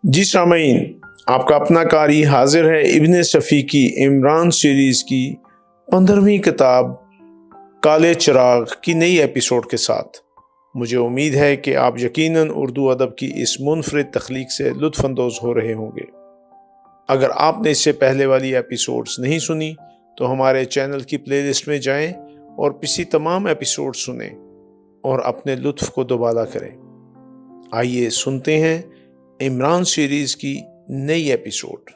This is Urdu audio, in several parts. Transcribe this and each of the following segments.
جی سامعین، آپ کا اپنا قاری حاضر ہے ابن صفی کی عمران سیریز کی 15ویں کتاب کالے چراغ کی نئی ایپیسوڈ کے ساتھ۔ مجھے امید ہے کہ آپ یقیناً اردو ادب کی اس منفرد تخلیق سے لطف اندوز ہو رہے ہوں گے۔ اگر آپ نے اس سے پہلے والی ایپیسوڈز نہیں سنی تو ہمارے چینل کی پلے لسٹ میں جائیں اور پچھلی تمام ایپیسوڈ سنیں اور اپنے لطف کو دوبالا کریں۔ آئیے سنتے ہیں عمران سیریز کی نئی ایپیسوڈ۔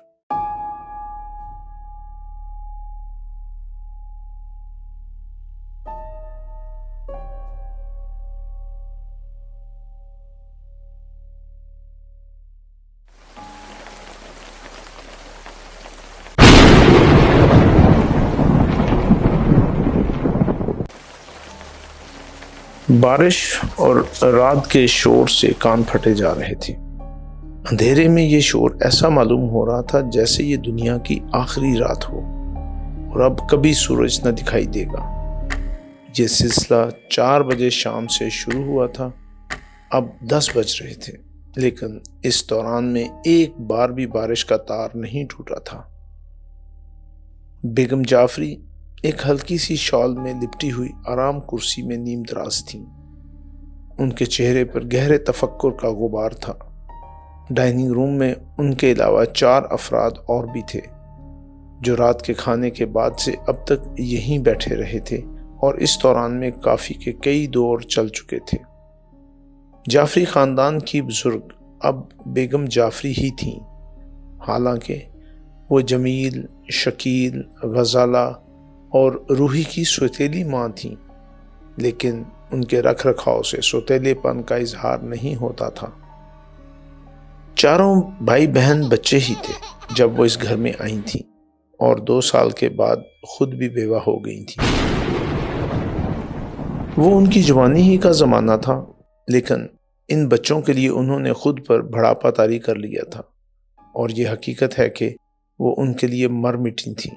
بارش اور رات کے شور سے کان پھٹے جا رہے تھے۔ اندھیرے میں یہ شور ایسا معلوم ہو رہا تھا جیسے یہ دنیا کی آخری رات ہو اور اب کبھی سورج نہ دکھائی دے گا۔ یہ سلسلہ 4 بجے شام سے شروع ہوا تھا، اب 10 بج رہے تھے، لیکن اس دوران میں ایک بار بھی بارش کا تار نہیں ٹوٹا تھا۔ بیگم جعفری ایک ہلکی سی شال میں لپٹی ہوئی آرام کرسی میں نیم دراز تھیں۔ ان کے چہرے پر گہرے تفکر کا غبار تھا۔ ڈائننگ روم میں ان کے علاوہ 4 افراد اور بھی تھے جو رات کے کھانے کے بعد سے اب تک یہیں بیٹھے رہے تھے اور اس دوران میں کافی کے کئی دور چل چکے تھے۔ جعفری خاندان کی بزرگ اب بیگم جعفری ہی تھیں، حالانکہ وہ جمیل، شکیل، غزالہ اور روحی کی سوتیلی ماں تھیں، لیکن ان کے رکھ رکھاؤ سے سوتیلے پن کا اظہار نہیں ہوتا تھا۔ 4 بھائی بہن بچے ہی تھے جب وہ اس گھر میں آئی تھیں اور 2 سال کے بعد خود بھی بیوہ ہو گئی تھیں۔ وہ ان کی جوانی ہی کا زمانہ تھا، لیکن ان بچوں کے لیے انہوں نے خود پر بڑھاپا طاری کر لیا تھا، اور یہ حقیقت ہے کہ وہ ان کے لیے مر مٹی تھیں۔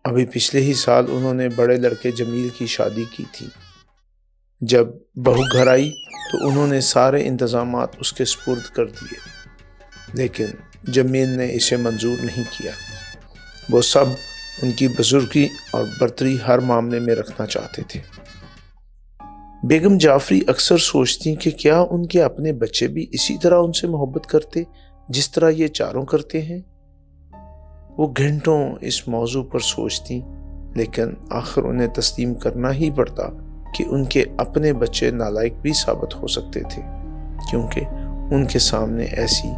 ابھی پچھلے ہی سال انہوں نے بڑے لڑکے جمیل کی شادی کی تھی۔ جب بہو گھر آئی تو انہوں نے سارے انتظامات اس کے سپرد کر دیے، لیکن جمیل نے اسے منظور نہیں کیا۔ وہ سب ان کی بزرگی اور برتری ہر معاملے میں رکھنا چاہتے تھے۔ بیگم جعفری اکثر سوچتی کہ کیا ان کے اپنے بچے بھی اسی طرح ان سے محبت کرتے جس طرح یہ 4 کرتے ہیں۔ وہ گھنٹوں اس موضوع پر سوچتی، لیکن آخر انہیں تسلیم کرنا ہی پڑتا کہ ان کے اپنے بچے نالائق بھی ثابت ہو سکتے تھے، کیونکہ ان کے سامنے ایسی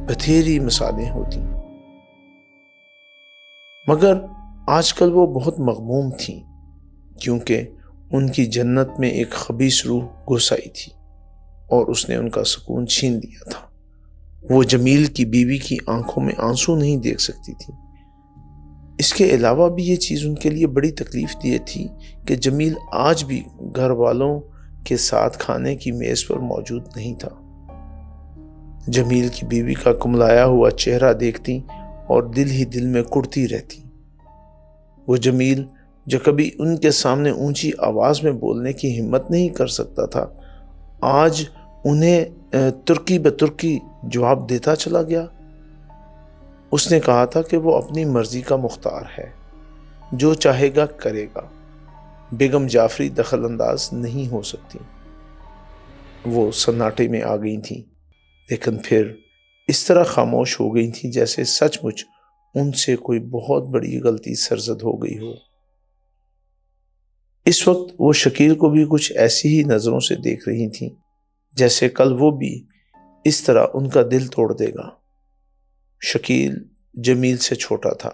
بتھیری مثالیں ہوتی۔ مگر آج کل وہ بہت مغموم تھیں، کیونکہ ان کی جنت میں ایک خبیث روح گھس آئی تھی اور اس نے ان کا سکون چھین لیا تھا۔ وہ جمیل کی بیوی کی آنکھوں میں آنسو نہیں دیکھ سکتی تھی۔ اس کے علاوہ بھی یہ چیز ان کے لیے بڑی تکلیف دہ تھی کہ جمیل آج بھی گھر والوں کے ساتھ کھانے کی میز پر موجود نہیں تھا۔ جمیل کی بیوی کا کملایا ہوا چہرہ دیکھتی اور دل ہی دل میں کڑتی رہتی۔ وہ جمیل جو کبھی ان کے سامنے اونچی آواز میں بولنے کی ہمت نہیں کر سکتا تھا، آج انہیں ترکی بترکی جواب دیتا چلا گیا۔ اس نے کہا تھا کہ وہ اپنی مرضی کا مختار ہے، جو چاہے گا کرے گا، بیگم جعفری دخل انداز نہیں ہو سکتی۔ وہ سناٹے میں آ گئی تھیں، لیکن پھر اس طرح خاموش ہو گئی تھیں جیسے سچ مچ ان سے کوئی بہت بڑی غلطی سرزد ہو گئی ہو۔ اس وقت وہ شکیل کو بھی کچھ ایسی ہی نظروں سے دیکھ رہی تھیں جیسے کل وہ بھی اس طرح ان کا دل توڑ دے گا۔ شکیل جمیل سے چھوٹا تھا،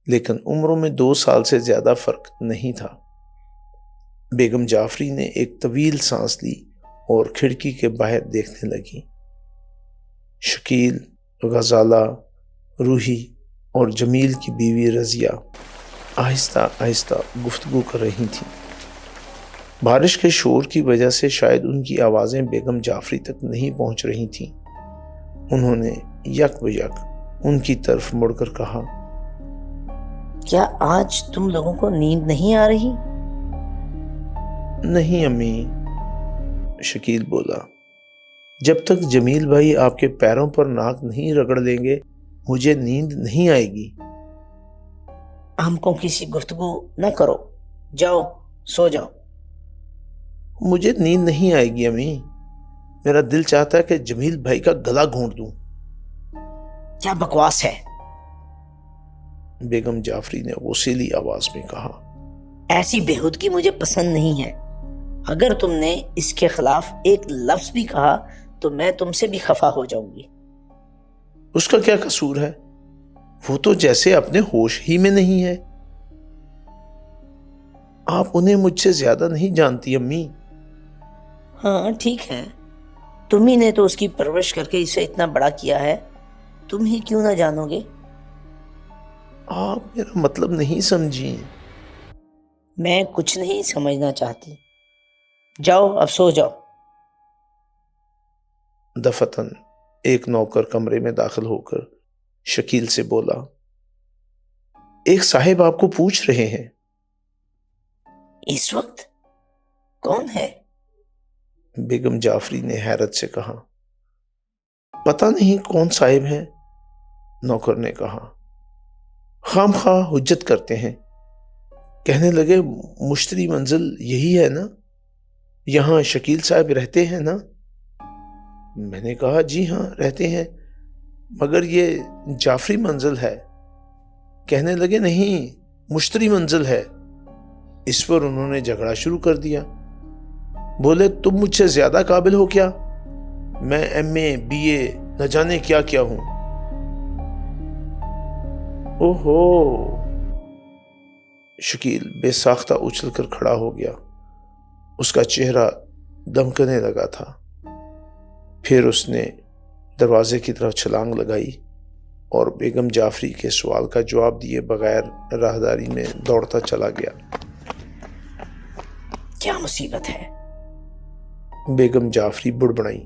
لیکن عمروں میں 2 سال سے زیادہ فرق نہیں تھا۔ بیگم جعفری نے ایک طویل سانس لی اور کھڑکی کے باہر دیکھنے لگی۔ شکیل، غزالہ، روحی اور جمیل کی بیوی رضیہ آہستہ آہستہ گفتگو کر رہی تھیں۔ بارش کے شور کی وجہ سے شاید ان کی آوازیں بیگم جعفری تک نہیں پہنچ رہی تھیں۔ انہوں نے یک بیک ان کی طرف مڑ کر کہا، کیا آج تم لوگوں کو نیند نہیں آ رہی؟ نہیں امی، شکیل بولا۔ جب تک جمیل بھائی آپ کے پیروں پر ناک نہیں رگڑ لیں گے مجھے نیند نہیں آئے گی۔ ہم کو کسی گفتگو نہ کرو، جاؤ سو جاؤ۔ مجھے نیند نہیں آئے گی امی، میرا دل چاہتا ہے کہ جمیل بھائی کا گلا گھونٹ دوں۔ کیا بکواس ہے؟ بیگم جعفری نے غصیلی آواز میں کہا۔ ایسی بےہودگی مجھے پسند نہیں ہے۔ اگر تم نے اس کے خلاف ایک لفظ بھی کہا تو میں تم سے بھی خفا ہو جاؤں گی۔ اس کا کیا قصور ہے؟ وہ تو جیسے اپنے ہوش ہی میں نہیں ہے۔ آپ انہیں مجھ سے زیادہ نہیں جانتی امی۔ ہاں ٹھیک ہے، تم ہی نے تو اس کی پرورش کر کے اسے اتنا بڑا کیا ہے، تم ہی کیوں نہ جانو گے؟ آپ میرا مطلب نہیں سمجھی۔ میں کچھ نہیں سمجھنا چاہتی، جاؤ اب سو جاؤ۔ دفتن ایک نوکر کمرے میں داخل ہو کر شکیل سے بولا، ایک صاحب آپ کو پوچھ رہے ہیں۔ اس وقت؟ کون ہے؟ بیگم جعفری نے حیرت سے کہا۔ پتہ نہیں کون صاحب ہیں، نوکر نے کہا۔ خام خواہ حجت کرتے ہیں، کہنے لگے مشتری منزل یہی ہے نا، یہاں شکیل صاحب رہتے ہیں نا؟ میں نے کہا جی ہاں رہتے ہیں، مگر یہ جعفری منزل ہے۔ کہنے لگے نہیں مشتری منزل ہے۔ اس پر انہوں نے جھگڑا شروع کر دیا، بولے تم مجھ سے زیادہ قابل ہو کیا؟ میں ایم اے بی اے نہ جانے کیا کیا ہوں۔ اوہو، شکیل بے ساختہ اچھل کر کھڑا ہو گیا، اس کا چہرہ دمکنے لگا تھا۔ پھر اس نے دروازے کی طرف چھلانگ لگائی اور بیگم جعفری کے سوال کا جواب دیے بغیر راہداری میں دوڑتا چلا گیا۔ کیا مصیبت ہے؟ بیگم جعفری بڑبڑائیں۔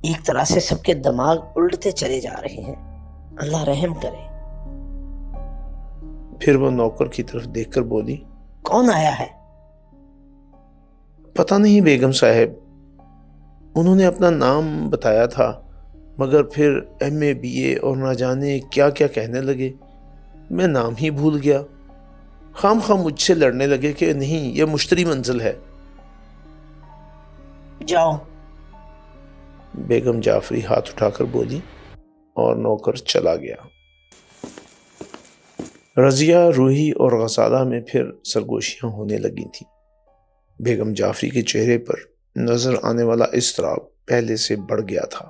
ایک طرح سے سب کے دماغ الٹتے چلے جا رہے ہیں، اللہ رحم کرے۔ پھر وہ نوکر کی طرف دیکھ کر بولی، کون آیا ہے؟ پتہ نہیں بیگم صاحب، انہوں نے اپنا نام بتایا تھا مگر پھر ایم اے بی اے اور نہ جانے کیا کیا کہنے لگے، میں نام ہی بھول گیا۔ خام خواہ مجھ سے لڑنے لگے کہ نہیں یہ مشتری منزل ہے۔ جاؤ۔ بیگم جعفری ہاتھ اٹھا کر بولی اور نوکر چلا گیا۔ رضیہ، روحی اور غزالہ میں پھر سرگوشیاں ہونے لگی تھیں۔ بیگم جعفری کے چہرے پر نظر آنے والا اضطراب پہلے سے بڑھ گیا تھا۔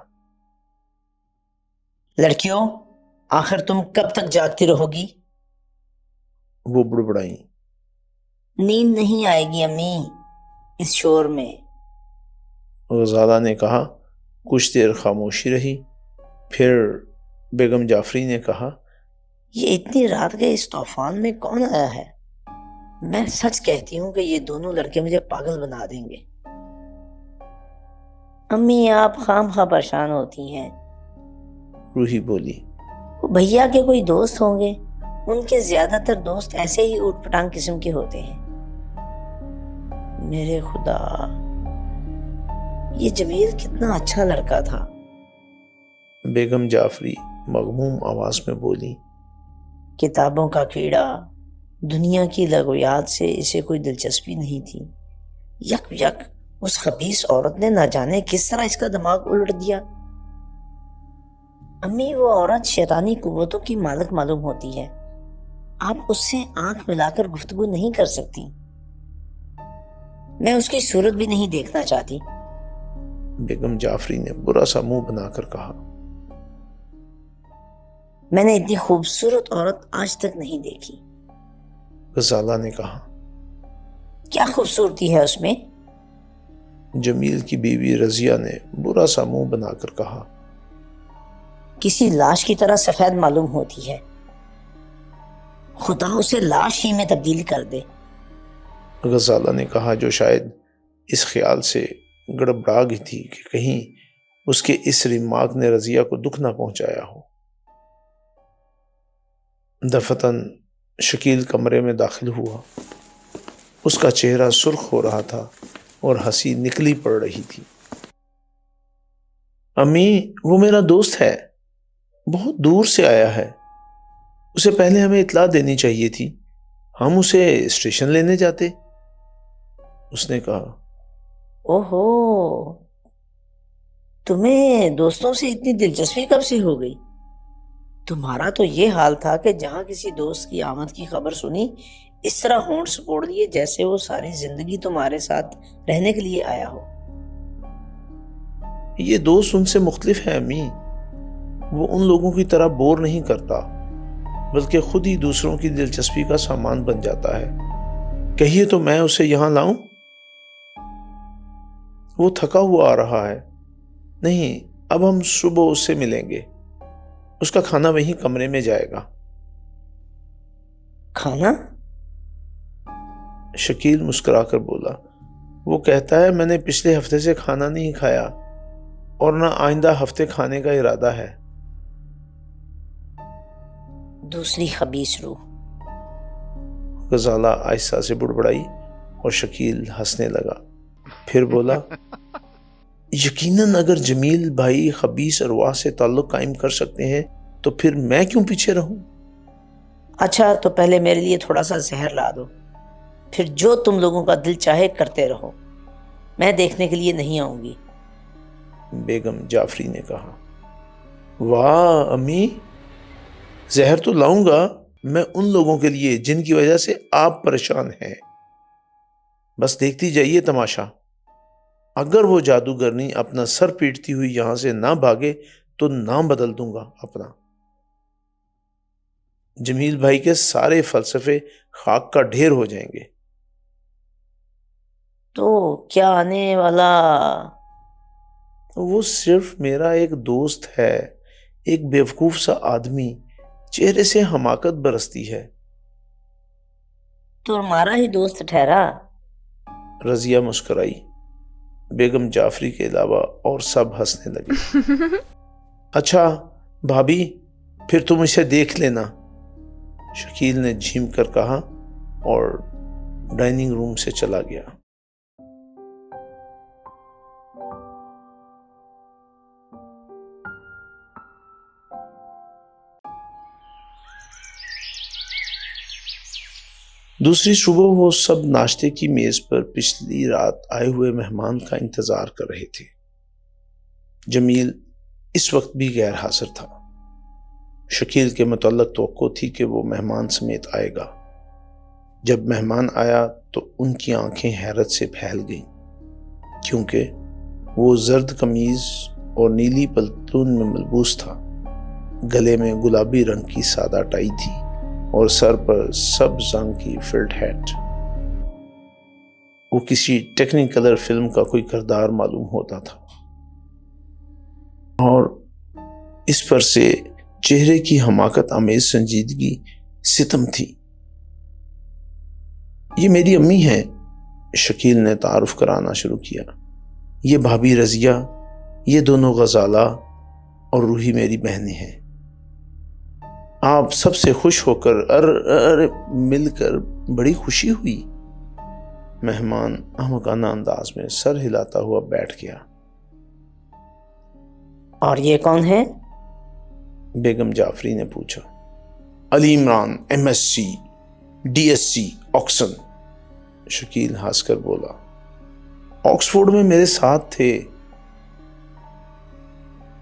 لڑکیوں، آخر تم کب تک جاگتی رہو گی؟ وہ بڑبڑائیں۔ نیند نہیں آئے گی امی اس شور میں۔ غزالہ نے کہا۔ کچھ دیر خاموشی رہی، پھر بیگم جعفری نے کہا، یہ اتنی رات کے اس طوفان میں کون آیا ہے؟ میں سچ کہتی ہوں کہ یہ دونوں لڑکے مجھے پاگل بنا دیں گے۔ امی آپ خام خواہ پریشان ہوتی ہیں۔ روحی بولی۔ وہ بھیا کے کوئی دوست ہوں گے، ان کے زیادہ تر دوست ایسے ہی اوٹ پٹانگ قسم کے ہوتے ہیں۔ میرے خدا، یہ جمیل کتنا اچھا لڑکا تھا۔ بیگم جعفری مغموم آواز میں بولی۔ کتابوں کا کیڑا، دنیا کی لغویات سے اسے کوئی دلچسپی نہیں تھی۔ یک یک اس خبیث عورت نے نہ جانے کس طرح اس کا دماغ الٹ دیا۔ امی وہ عورت شیطانی قوتوں کی مالک معلوم ہوتی ہے، آپ اس سے آنکھ ملا کر گفتگو نہیں کر سکتی۔ میں اس کی صورت بھی نہیں دیکھنا چاہتی۔ بیگم جعفری نے برا سا منہ بنا کر کہا۔ میں نے اتنی خوبصورت عورت آج تک نہیں دیکھی۔ غزالہ نے کہا۔ کیا خوبصورتی ہے اس میں؟ جمیل کی بیوی رضیہ نے برا سا منہ بنا کر کہا۔ کسی لاش کی طرح سفید معلوم ہوتی ہے، خدا اسے لاش ہی میں تبدیل کر دے۔ غزالہ نے کہا، جو شاید اس خیال سے گڑبڑا گئی تھی کہ کہیں اس کے اس ریمارک نے رضیہ کو دکھ نہ پہنچایا ہو۔ دفتن شکیل کمرے میں داخل ہوا، اس کا چہرہ سرخ ہو رہا تھا اور ہنسی نکلی پڑ رہی تھی۔ امی وہ میرا دوست ہے، بہت دور سے آیا ہے، اسے پہلے ہمیں اطلاع دینی چاہیے تھی، ہم اسے اسٹیشن لینے جاتے، اس نے کہا۔ اوہو، تمہیں دوستوں سے اتنی دلچسپی کب سے ہو گئی؟ تمہارا تو یہ حال تھا کہ جہاں کسی دوست کی آمد کی خبر سنی اس طرح ہونٹ سپوڑ دیے جیسے وہ ساری زندگی تمہارے ساتھ رہنے کے لیے آیا ہو۔ یہ دوست ان سے مختلف ہے امی، وہ ان لوگوں کی طرح بور نہیں کرتا بلکہ خود ہی دوسروں کی دلچسپی کا سامان بن جاتا ہے۔ کہیے تو میں اسے یہاں لاؤں؟ وہ تھکا ہوا آ رہا ہے۔ نہیں، اب ہم صبح اس سے ملیں گے، اس کا کھانا وہیں کمرے میں جائے گا۔ کھانا؟ شکیل مسکرا کر بولا، وہ کہتا ہے میں نے پچھلے ہفتے سے کھانا نہیں کھایا اور نہ آئندہ ہفتے کھانے کا ارادہ ہے۔ دوسری خبیث روح، غزالہ آہستہ سے بڑبڑائی اور شکیل ہنسنے لگا، پھر بولا، یقیناً اگر جمیل بھائی خبیث ارواح سے تعلق قائم کر سکتے ہیں تو پھر میں کیوں پیچھے رہوں؟ اچھا تو پہلے میرے لیے تھوڑا سا زہر لا دو، پھر جو تم لوگوں کا دل چاہے کرتے رہو، میں دیکھنے کے لیے نہیں آؤں گی۔ بیگم جعفری نے کہا۔ واہ امی، زہر تو لاؤں گا میں ان لوگوں کے لیے جن کی وجہ سے آپ پریشان ہیں، بس دیکھتی جائیے تماشا، اگر وہ جادوگرنی اپنا سر پیٹتی ہوئی یہاں سے نہ بھاگے تو نام بدل دوں گا اپنا۔ جمیل بھائی کے سارے فلسفے خاک کا ڈھیر ہو جائیں گے۔ تو کیا آنے والا؟ وہ صرف میرا ایک دوست ہے، ایک بیوقوف سا آدمی، چہرے سے حماقت برستی ہے۔ تو ہمارا ہی دوست ٹھہرا۔ رضیہ مسکرائی، بیگم جعفری کے علاوہ اور سب ہنسنے لگے۔ اچھا بھابھی، پھر تم اسے دیکھ لینا، شکیل نے جھیم کر کہا اور ڈائننگ روم سے چلا گیا۔ دوسری صبح وہ سب ناشتے کی میز پر پچھلی رات آئے ہوئے مہمان کا انتظار کر رہے تھے۔ جمیل اس وقت بھی غیر حاضر تھا۔ شکیل کے متعلق توقع تھی کہ وہ مہمان سمیت آئے گا۔ جب مہمان آیا تو ان کی آنکھیں حیرت سے پھیل گئیں، کیونکہ وہ زرد قمیض اور نیلی پتلون میں ملبوس تھا، گلے میں گلابی رنگ کی سادہ ٹائی تھی اور سر پر سبز رنگ کی فیلٹ ہیٹ۔ وہ کسی ٹیکنیکلر فلم کا کوئی کردار معلوم ہوتا تھا، اور اس پر سے چہرے کی حماقت آمیز سنجیدگی ستم تھی۔ یہ میری امی ہیں، شکیل نے تعارف کرانا شروع کیا۔ یہ بھابھی رضیہ، یہ دونوں غزالہ اور روحی میری بہنیں ہیں۔ آپ سب سے خوش ہو کر مل کر بڑی خوشی ہوئی۔ مہمان احمقانہ انداز میں سر ہلاتا ہوا بیٹھ گیا۔ اور یہ کون ہے؟ بیگم جعفری نے پوچھا۔ علی عمران، MSc DSc آکسن، شکیل ہنس کر بولا۔ آکسفورڈ میں میرے ساتھ تھے۔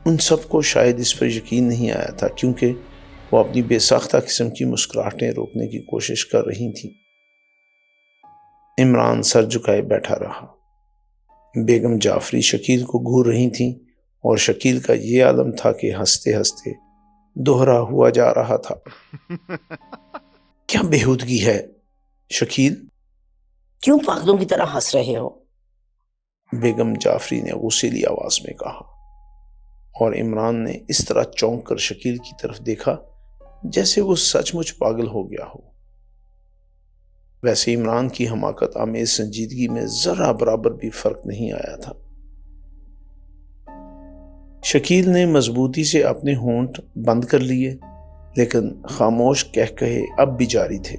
ان سب کو شاید اس پر یقین نہیں آیا تھا، کیونکہ وہ اپنی بے ساختہ قسم کی مسکراہٹیں روکنے کی کوشش کر رہی تھیں۔ عمران سر جھکائے بیٹھا رہا۔ بیگم جعفری شکیل کو گھور رہی تھیں اور شکیل کا یہ عالم تھا کہ ہنستے ہنستے دوہرا ہوا جا رہا تھا۔ کیا بےہودگی ہے شکیل، کیوں پاگلوں کی طرح ہنس رہے ہو؟ بیگم جعفری نے غصیلی آواز میں کہا، اور عمران نے اس طرح چونک کر شکیل کی طرف دیکھا جیسے وہ سچ مچ پاگل ہو گیا ہو۔ ویسے عمران کی حماقت آمیز سنجیدگی میں ذرا برابر بھی فرق نہیں آیا تھا۔ شکیل نے مضبوطی سے اپنے ہونٹ بند کر لیے، لیکن خاموش کہے اب بھی جاری تھے۔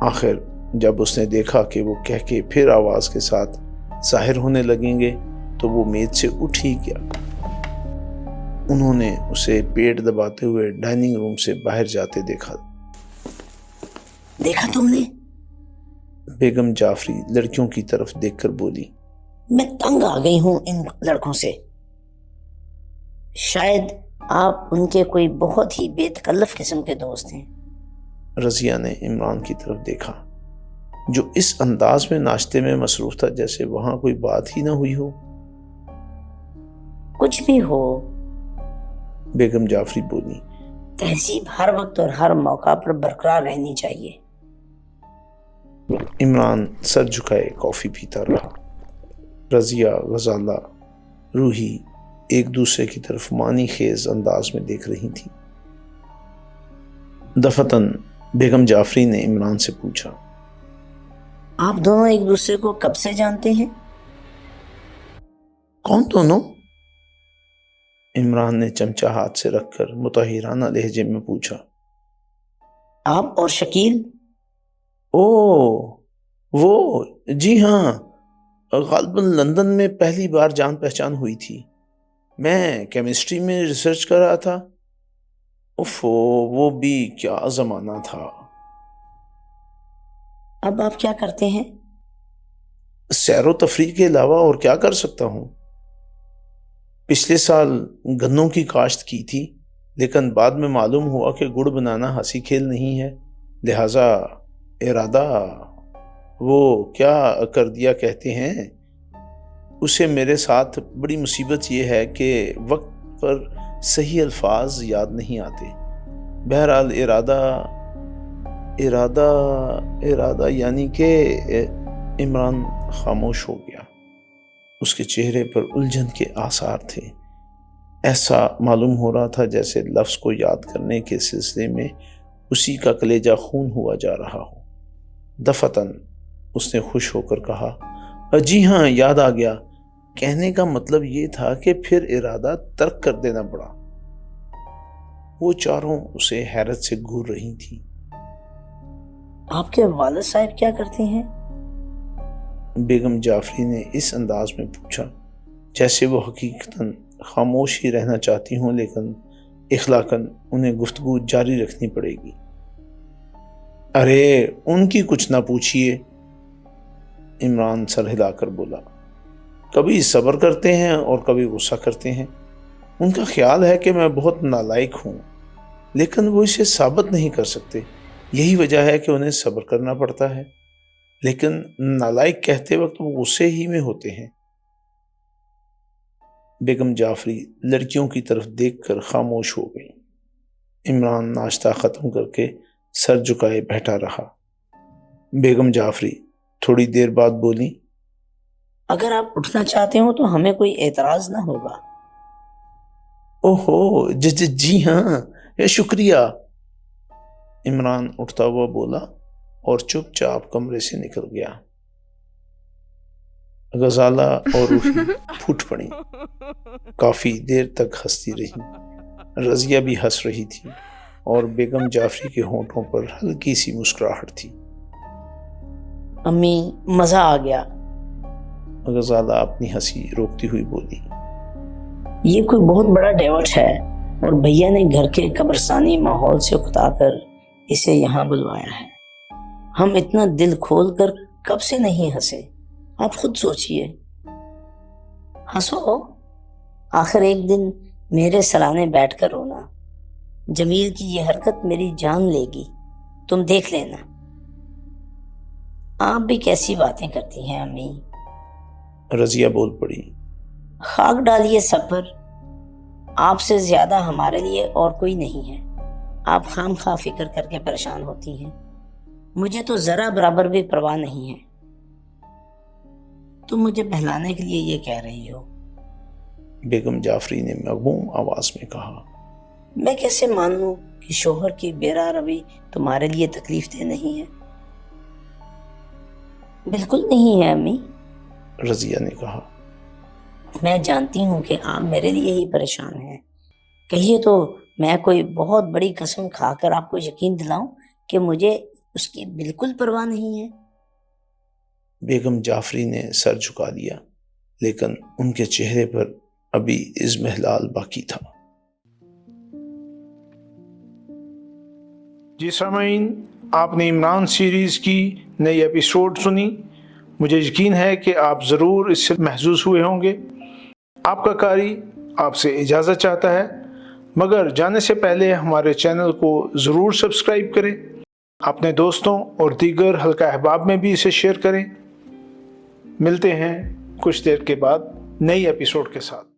آخر جب اس نے دیکھا کہ وہ کہہ پھر آواز کے ساتھ ظاہر ہونے لگیں گے تو وہ میز سے اٹھ ہی گیا انہوں نے اسے پیٹ دباتے ہوئے ڈائننگ روم سے باہر جاتے دیکھا۔ دیکھا تم نے؟ بیگم جعفری لڑکیوں کی طرف دیکھ کر بولی۔ میں تنگ آ گئی ہوں ان لڑکوں سے۔ شاید آپ ان کے کوئی بہت ہی بے تکلف قسم کے دوست ہیں۔ رضیہ نے عمران کی طرف دیکھا جو اس انداز میں ناشتے میں مصروف تھا جیسے وہاں کوئی بات ہی نہ ہوئی ہو۔ کچھ بھی ہو، بیگم جعفری بولی، تہذیب ہر وقت اور ہر موقع پر برقرار رہنی چاہیے۔ عمران سر جھکائے کافی پیتا رہا۔ رضیہ، غزالہ، روحی ایک دوسرے کی طرف معنی خیز انداز میں دیکھ رہی تھی۔ دفتن بیگم جعفری نے عمران سے پوچھا، آپ دونوں ایک دوسرے کو کب سے جانتے ہیں؟ کون دونوں؟ عمران نے چمچہ ہاتھ سے رکھ کر متحرانہ لہجے میں پوچھا۔ آپ اور شکیل؟ وہ جی ہاں، غالباً لندن میں پہلی بار جان پہچان ہوئی تھی۔ میں کیمسٹری میں ریسرچ کر رہا تھا۔ وہ بھی کیا زمانہ تھا۔ اب آپ کیا کرتے ہیں؟ سیر و تفریح کے علاوہ اور کیا کر سکتا ہوں؟ پچھلے سال گنوں کی کاشت کی تھی، لیکن بعد میں معلوم ہوا کہ گڑ بنانا ہنسی کھیل نہیں ہے، لہٰذا ارادہ وہ کیا کر دیا کہتے ہیں اسے۔ میرے ساتھ بڑی مصیبت یہ ہے کہ وقت پر صحیح الفاظ یاد نہیں آتے۔ بہرحال ارادہ یعنی کہ عمران خاموش ہو گیا۔ اس کے چہرے پر الجھن کے آثار تھے۔ ایسا معلوم ہو رہا تھا جیسے لفظ کو یاد کرنے کے سلسلے میں اسی کا کلیجہ خون ہوا جا رہا ہو۔ دفتن اس نے خوش ہو کر کہا، جی ہاں، یاد آ گیا۔ کہنے کا مطلب یہ تھا کہ پھر ارادہ ترک کر دینا پڑا۔ وہ چاروں اسے حیرت سے گھور رہی تھیں۔ آپ کے والد صاحب کیا کرتے ہیں؟ بیگم جعفری نے اس انداز میں پوچھا جیسے وہ حقیقتاً خاموش ہی رہنا چاہتی ہوں، لیکن اخلاقاً انہیں گفتگو جاری رکھنی پڑے گی۔ ارے ان کی کچھ نہ پوچھئے، عمران سر ہلا کر بولا۔ کبھی صبر کرتے ہیں اور کبھی غصہ کرتے ہیں۔ ان کا خیال ہے کہ میں بہت نالائق ہوں، لیکن وہ اسے ثابت نہیں کر سکتے۔ یہی وجہ ہے کہ انہیں صبر کرنا پڑتا ہے، لیکن نالائق کہتے وقت وہ غصے ہی میں ہوتے ہیں۔ بیگم جعفری لڑکیوں کی طرف دیکھ کر خاموش ہو گئی۔ عمران ناشتہ ختم کر کے سر جھکائے بیٹھا رہا۔ بیگم جعفری تھوڑی دیر بعد بولی، اگر آپ اٹھنا چاہتے ہو تو ہمیں کوئی اعتراض نہ ہوگا۔ اوہو جی ہاں، شکریہ۔ عمران اٹھتا ہوا بولا اور چپ چاپ کمرے سے نکل گیا۔ غزالہ اور روحی پھوٹ پڑی، کافی دیر تک ہنستی رہی۔ رضیہ بھی ہنس رہی تھی اور بیگم جعفری کے ہونٹوں پر ہلکی سی مسکراہٹ تھی۔ امی، مزہ آ گیا۔ غزالہ اپنی ہنسی روکتی ہوئی بولی، یہ کوئی بہت بڑا ڈیوٹ ہے اور بھیا نے گھر کے قبرستانی ماحول سے اکتا کر اسے یہاں بلوایا ہے۔ ہم اتنا دل کھول کر کب سے نہیں ہنسے، آپ خود سوچئے۔ ہنسو، آخر ایک دن میرے سرانے بیٹھ کر رونا۔ جمیل کی یہ حرکت میری جان لے گی، تم دیکھ لینا۔ آپ بھی کیسی باتیں کرتی ہیں امی۔ رضیہ بول پڑی، خاک ڈالیے سب پر، آپ سے زیادہ ہمارے لیے اور کوئی نہیں ہے۔ آپ خام خواہ فکر کر کے پریشان ہوتی ہیں، مجھے تو ذرا برابر بھی پرواہ نہیں ہے۔ تم مجھے بہلانے کے لیے یہ کہہ رہی ہو؟ بیگم جعفری نے مغموم آواز میں کہا۔ میں کیسے مانوں کہ شوہر کی بیرا روی تمہارے لیے تکلیف دہ نہیں ہے؟ بالکل نہیں ہے امی، رضیہ نے کہا۔ میں جانتی ہوں کہ آپ میرے لیے ہی پریشان ہیں۔ کہیے تو میں کوئی بہت بڑی قسم کھا کر آپ کو یقین دلاؤں کہ مجھے اس کی بالکل پرواہ نہیں ہے۔ بیگم جعفری نے سر جھکا دیا، لیکن ان کے چہرے پر ابھی اضمحلال باقی تھا۔ جی سامعین، آپ نے عمران سیریز کی نئی ایپیسوڈ سنی۔ مجھے یقین ہے کہ آپ ضرور اس سے محظوظ ہوئے ہوں گے۔ آپ کا قاری آپ سے اجازت چاہتا ہے، مگر جانے سے پہلے ہمارے چینل کو ضرور سبسکرائب کریں، اپنے دوستوں اور دیگر حلقہ احباب میں بھی اسے شیئر کریں۔ ملتے ہیں کچھ دیر کے بعد نئی ایپیسوڈ کے ساتھ۔